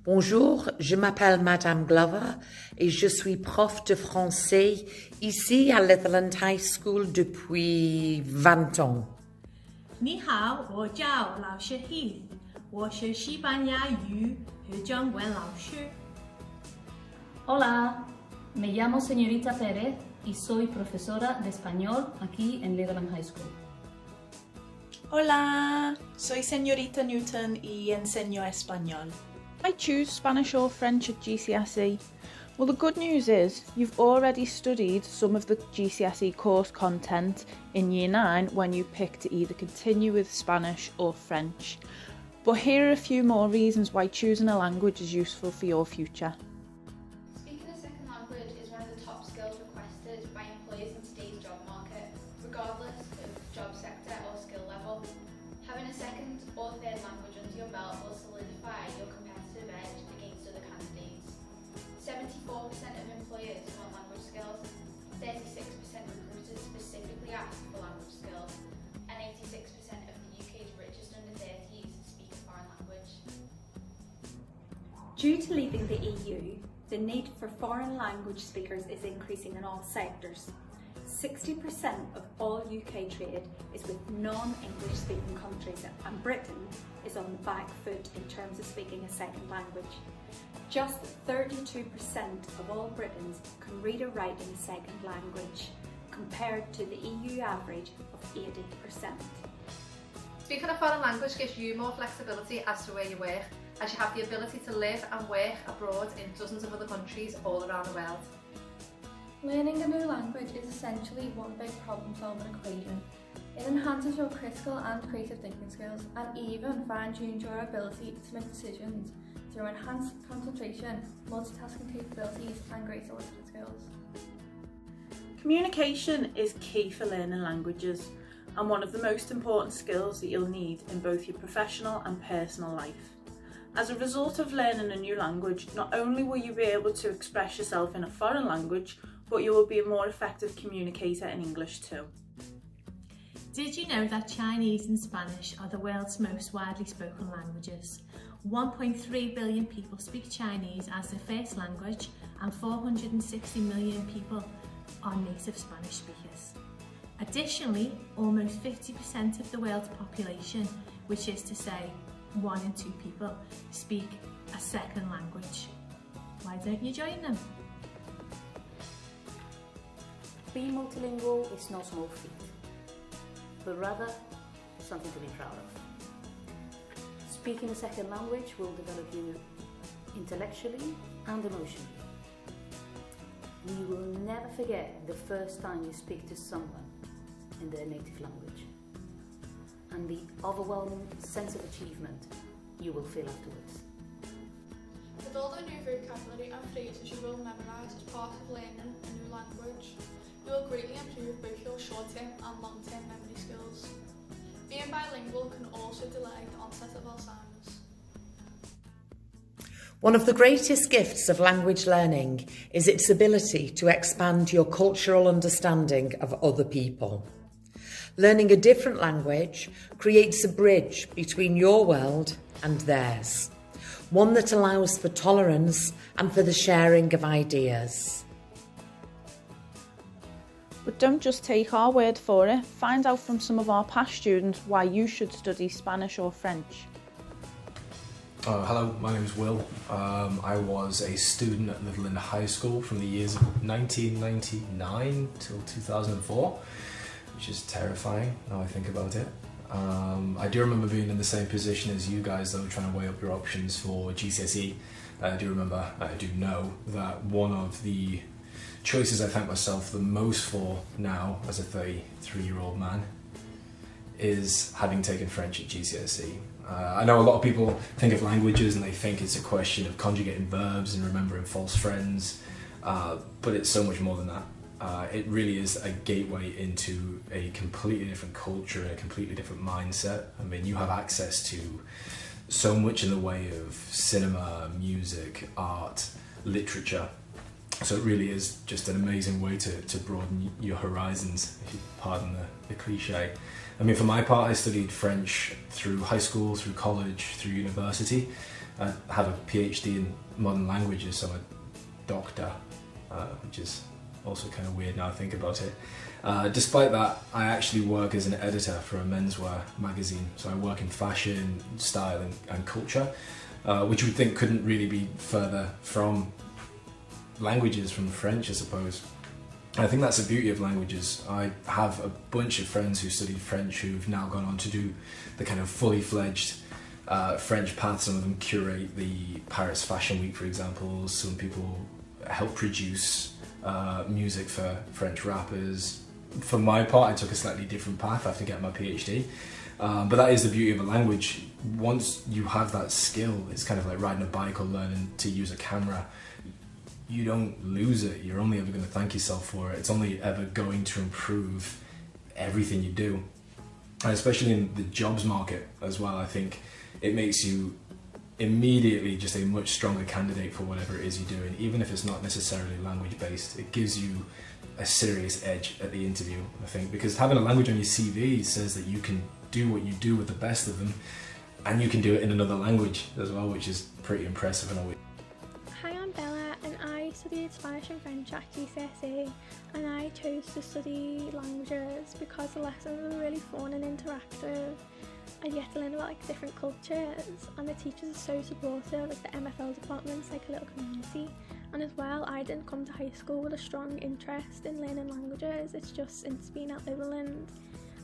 Bonjour, je m'appelle Madame Glover et je suis prof de français ici à Litherland High School depuis 20 ans. 你好，我叫老师 Heath， 我是西班牙语和中文老师。 Hola, me llamo señorita Pérez y soy profesora de español aquí en Litherland High School. Hola, soy señorita Newton y enseño español. I choose Spanish or French at GCSE. Well, the good news is you've already studied some of the GCSE course content in Year 9 when you pick to either continue with Spanish or French. But here are a few more reasons why choosing a language is useful for your future. Speaking a second language is one of the top skills requested by employers in today's job market, regardless of job sector or skill level. Having a second or third language under your belt will solidify your competitive edge against other candidates. 74% of employers want language skills, 36% recruiters specifically ask for language skills, and 86% of the UK's richest under 30s speak a foreign language. Due to leaving the EU, the need for foreign language speakers is increasing in all sectors. 60% of all UK trade is with non-English speaking countries, and Britain is on the back foot in terms of speaking a second language. Just 32% of all Britons can read or write in a second language, compared to the EU average of 80%. Speaking a foreign language gives you more flexibility as to where you work, as you have the ability to live and work abroad in dozens of other countries all around the world. Learning a new language is essentially one big problem-solving equation. It enhances your critical and creative thinking skills, and even fine-tunes your ability to make decisions through enhanced concentration, multitasking capabilities and greater listening skills. Communication is key for learning languages and one of the most important skills that you'll need in both your professional and personal life. As a result of learning a new language, not only will you be able to express yourself in a foreign language, but you will be a more effective communicator in English too. Did you know that Chinese and Spanish are the world's most widely spoken languages? 1.3 billion people speak Chinese as their first language, and 460 million people are native Spanish speakers. Additionally, almost 50% of the world's population, which is to say 1 in 2 people, speak a second language. Why don't you join them? Being multilingual is no small feat, but rather something to be proud of. Speaking a second language will develop you intellectually and emotionally. You will never forget the first time you speak to someone in their native language, and the overwhelming sense of achievement you will feel afterwards. With all the new vocabulary and phrases you will memorise as part of learning a new language, you will greatly improve both your short-term and long-term memory skills. Being bilingual can also delay the onset of Alzheimer's. One of the greatest gifts of language learning is its ability to expand your cultural understanding of other people. Learning a different language creates a bridge between your world and theirs, one that allows for tolerance and for the sharing of ideas. But don't just take our word for it, find out from some of our past students why you should study Spanish or French. Hello, my name is Will. I was a student at Litherland High School from the years of 1999 till 2004, which is terrifying now I think about it. I do remember being in the same position as you guys though, trying to weigh up your options for GCSE. I do know that one of the choices I thank myself the most for now as a 33-year-old man is having taken French at GCSE. I know a lot of people think of languages and they think it's a question of conjugating verbs and remembering false friends, but it's so much more than that. It really is a gateway into a completely different culture and a completely different mindset. I mean, you have access to so much in the way of cinema, music, art, literature. So it really is just an amazing way to broaden your horizons, if you pardon the cliche. I mean, for my part, I studied French through high school, through college, through university, I have a PhD in modern languages, so I'm a doctor, which is also kind of weird now I think about it. Despite that, I actually work as an editor for a menswear magazine, so I work in fashion, style and culture, which you would think couldn't really be further from languages, from French I suppose. And I think that's the beauty of languages. I have a bunch of friends who studied French who've now gone on to do the kind of fully fledged French path. Some of them curate the Paris Fashion Week, for example. Some people help produce music for French rappers. For my part, I took a slightly different path after getting my PhD. But that is the beauty of a language. Once you have that skill, it's kind of like riding a bike or learning to use a camera. You don't lose it. You're only ever going to thank yourself for it. It's only ever going to improve everything you do. And especially in the jobs market as well, I think it makes you immediately just a much stronger candidate for whatever it is you're doing, even if it's not necessarily language based. It gives you a serious edge at the interview, I think, because having a language on your CV says that you can do what you do with the best of them, and you can do it in another language as well, which is pretty impressive in a way. Hi, I'm Bella and I studied Spanish and French at GCSE, and I chose to study languages because the lessons were really fun and interactive. I get to learn about like different cultures, and the teachers are so supportive. Like the MFL department's like a little community, and as well I didn't come to high school with a strong interest in learning languages. It's just since being at Litherland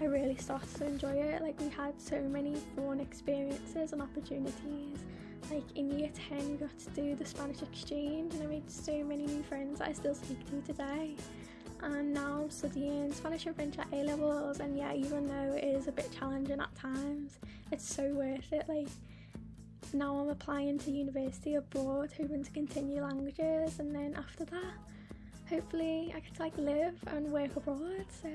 I really started to enjoy it. Like we had so many fun experiences and opportunities. Like in year 10 we got to do the Spanish exchange, and I made so many new friends that I still speak to today. And now I'm studying Spanish and French at A-levels, and yeah, even though it is a bit challenging at times, it's so worth it. Like now I'm applying to university abroad, hoping to continue languages, and then after that hopefully I get to like live and work abroad. So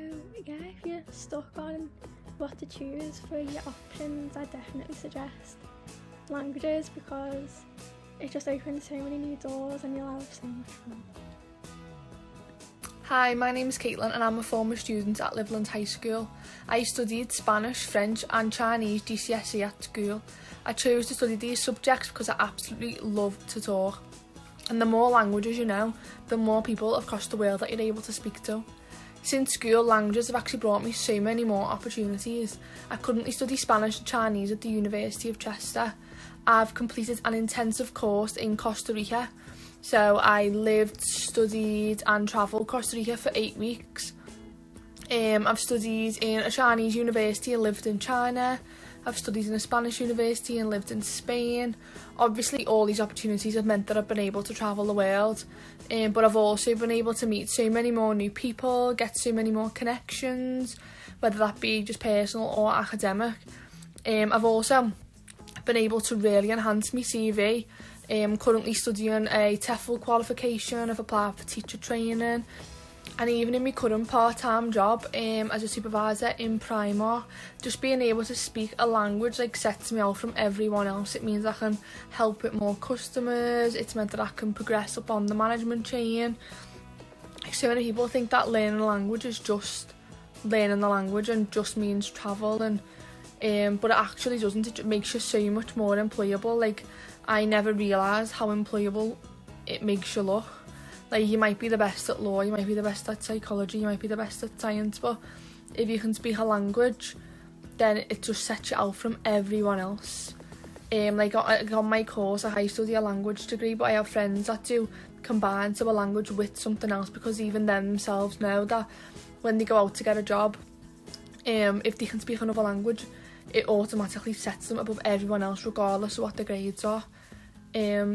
yeah, if you're stuck on what to choose for your options, I definitely suggest languages because it just opens so many new doors and you'll have so much fun. Hi, my name is Caitlin and I'm a former student at Litherland High School. I studied Spanish, French and Chinese GCSE at school. I chose to study these subjects because I absolutely love to talk. And the more languages you know, the more people across the world that you're able to speak to. Since school, languages have actually brought me so many more opportunities. I currently study Spanish and Chinese at the University of Chester. I've completed an intensive course in Costa Rica. So I lived, studied and travelled Costa Rica for 8 weeks. I've studied in a Chinese university and lived in China. I've studied in a Spanish university and lived in Spain. Obviously all these opportunities have meant that I've been able to travel the world, but I've also been able to meet so many more new people, get so many more connections, whether that be just personal or academic. I've also been able to really enhance my CV. I'm currently studying a TEFL qualification. I've applied for teacher training, and even in my current part-time job as a supervisor in Primark, just being able to speak a language like sets me out from everyone else. It means I can help with more customers. It's meant that I can progress up on the management chain. Like so many people think that learning a language is just learning the language and just means travel, and but it actually doesn't. It makes you so much more employable. Like I never realised how employable it makes you look. Like you might be the best at law, you might be the best at psychology, you might be the best at science, but if you can speak a language, then it just sets you out from everyone else. Like on my course, I study a language degree, but I have friends that do combine to a language with something else, because even them themselves know that when they go out to get a job, if they can speak another language, it automatically sets them above everyone else regardless of what their grades are.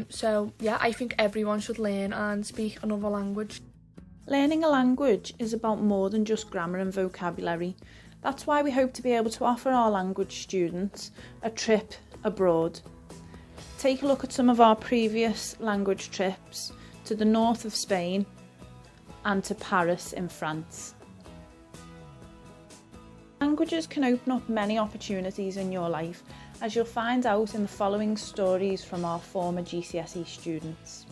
So yeah, I think everyone should learn and speak another language. Learning a language is about more than just grammar and vocabulary. That's why we hope to be able to offer our language students a trip abroad. Take a look at some of our previous language trips to the north of Spain and to Paris in France. Languages can open up many opportunities in your life, as you'll find out in the following stories from our former GCSE students.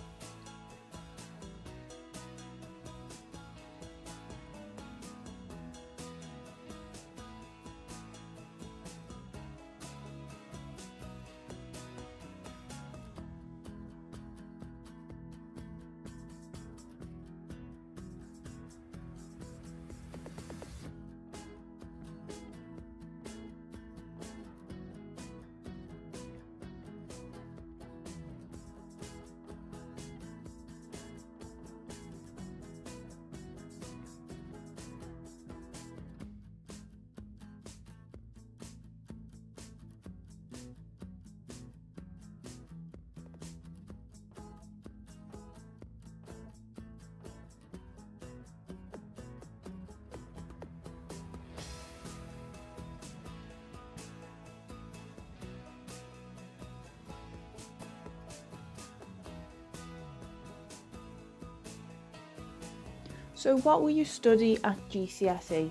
So what will you study at GCSE?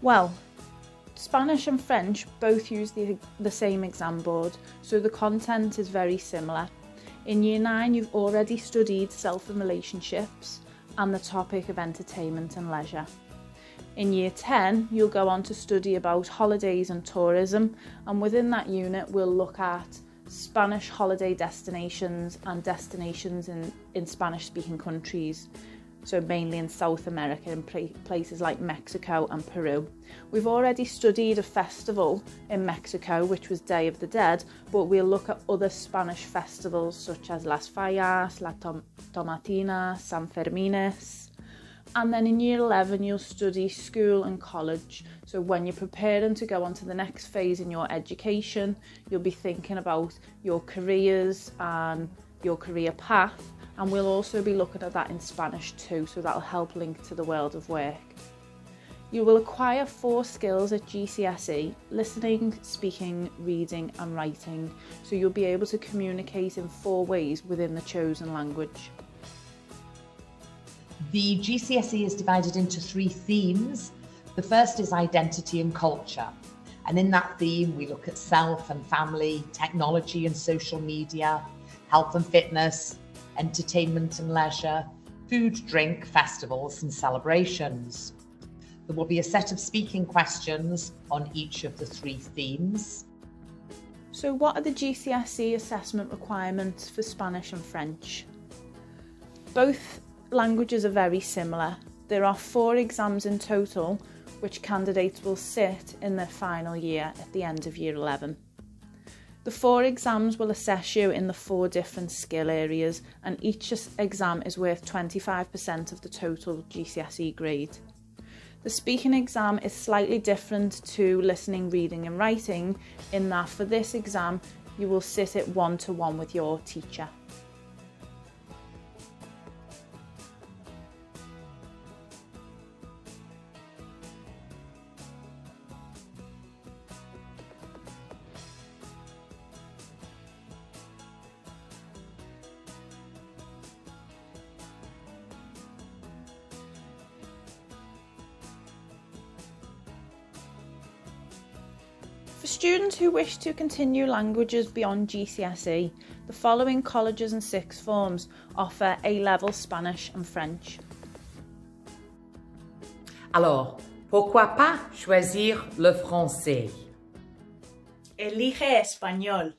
Well, Spanish and French both use the same exam board, so the content is very similar. In Year 9 you've already studied self and relationships and the topic of entertainment and leisure. In Year 10 you'll go on to study about holidays and tourism, and within that unit we'll look at Spanish holiday destinations and destinations in Spanish speaking countries. So mainly in South America and places like Mexico and Peru. We've already studied a festival in Mexico, which was Day of the Dead, but we'll look at other Spanish festivals such as Las Fallas, La Tomatina, San Fermines. And then in Year 11 you'll study school and college. So when you're preparing to go on to the next phase in your education, you'll be thinking about your careers and your career path. And we'll also be looking at that in Spanish too, so that'll help link to the world of work. You will acquire 4 skills at GCSE: listening, speaking, reading and writing, so you'll be able to communicate in 4 ways within the chosen language. The GCSE is divided into 3 themes. The first is identity and culture. And in that theme, we look at self and family, technology and social media, health and fitness, entertainment and leisure, food, drink, festivals and celebrations. There will be a set of speaking questions on each of the 3 themes. So what are the GCSE assessment requirements for Spanish and French? Both languages are very similar. There are 4 exams in total, which candidates will sit in their final year at the end of Year 11. The 4 exams will assess you in the 4 different skill areas, and each exam is worth 25% of the total GCSE grade. The speaking exam is slightly different to listening, reading and writing in that for this exam you will sit it 1-to-1 with your teacher. For students who wish to continue languages beyond GCSE, the following colleges and sixth forms offer A-level Spanish and French. Alors, pourquoi pas choisir le français? Elige español.